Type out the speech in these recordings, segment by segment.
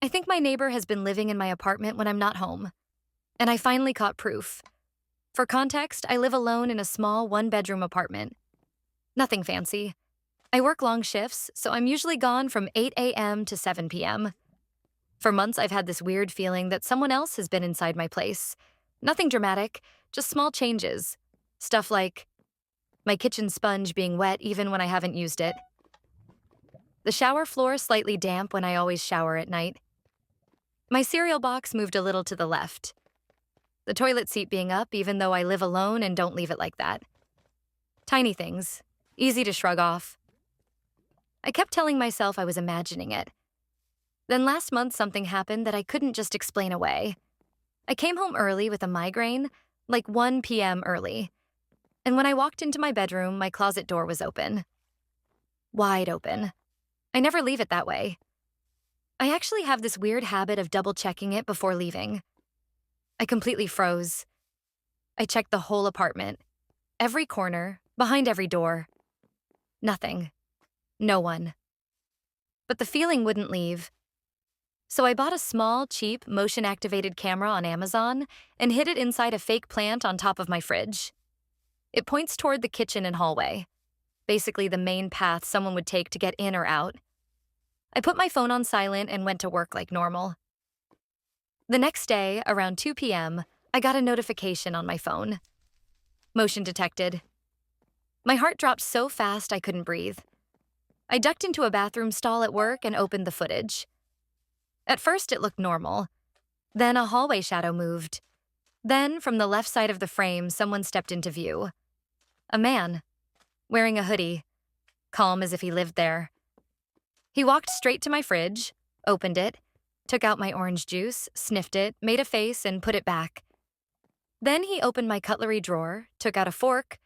I think my neighbor has been living in my apartment when I'm not home, and I finally caught proof. For context, I live alone in a small one-bedroom apartment. Nothing fancy. I work long shifts, so I'm usually gone from 8 a.m. to 7 p.m. For months, I've had this weird feeling that someone else has been inside my place. Nothing dramatic, just small changes. Stuff like my kitchen sponge being wet even when I haven't used it. The shower floor slightly damp when I always shower at night. My cereal box moved a little to the left. The toilet seat being up even though I live alone and don't leave it like that. Tiny things, easy to shrug off. I kept telling myself I was imagining it. Then last month something happened that I couldn't just explain away. I came home early with a migraine, like 1 p.m. early. And when I walked into my bedroom, my closet door was open. Wide open. I never leave it that way. I actually have this weird habit of double-checking it before leaving. I completely froze. I checked the whole apartment. Every corner, behind every door. Nothing. No one. But the feeling wouldn't leave. So I bought a small, cheap, motion-activated camera on Amazon and hid it inside a fake plant on top of my fridge. It points toward the kitchen and hallway, basically the main path someone would take to get in or out. I put my phone on silent and went to work like normal. The next day, around 2 p.m., I got a notification on my phone. Motion detected. My heart dropped so fast I couldn't breathe. I ducked into a bathroom stall at work and opened the footage. At first, it looked normal. Then a hallway shadow moved. Then, from the left side of the frame, someone stepped into view. A man, wearing a hoodie, calm as if he lived there. He walked straight to my fridge, opened it, took out my orange juice, sniffed it, made a face, and put it back. Then he opened my cutlery drawer, took out a fork,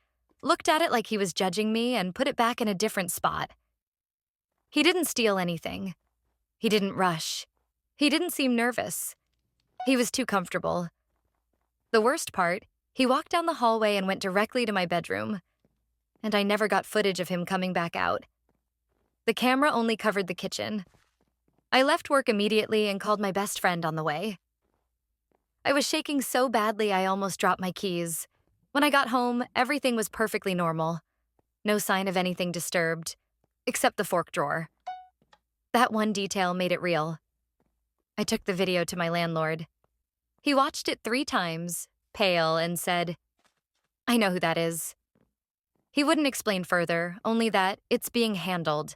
looked at it like he was judging me, and put it back in a different spot. He didn't steal anything. He didn't rush. He didn't seem nervous. He was too comfortable. The worst part, he walked down the hallway and went directly to my bedroom. And I never got footage of him coming back out. The camera only covered the kitchen. I left work immediately and called my best friend on the way. I was shaking so badly I almost dropped my keys. When I got home, everything was perfectly normal. No sign of anything disturbed, except the fork drawer. That one detail made it real. I took the video to my landlord. He watched it 3 times, pale, and said, "I know who that is." He wouldn't explain further, only that it's being handled.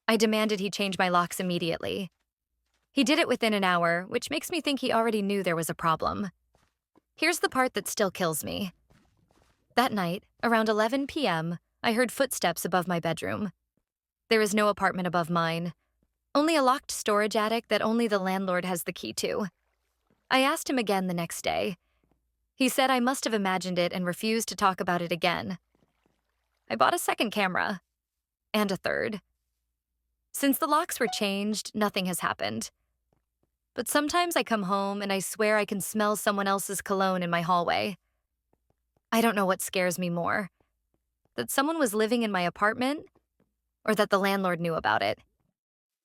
I demanded he change my locks immediately. He did it within an hour, which makes me think he already knew there was a problem. Here's the part that still kills me. That night, around 11 p.m., I heard footsteps above my bedroom. There is no apartment above mine, only a locked storage attic that only the landlord has the key to. I asked him again the next day. He said I must have imagined it and refused to talk about it again. I bought a second camera, and a third. Since the locks were changed, nothing has happened. But sometimes I come home and I swear I can smell someone else's cologne in my hallway. I don't know what scares me more, that someone was living in my apartment or that the landlord knew about it.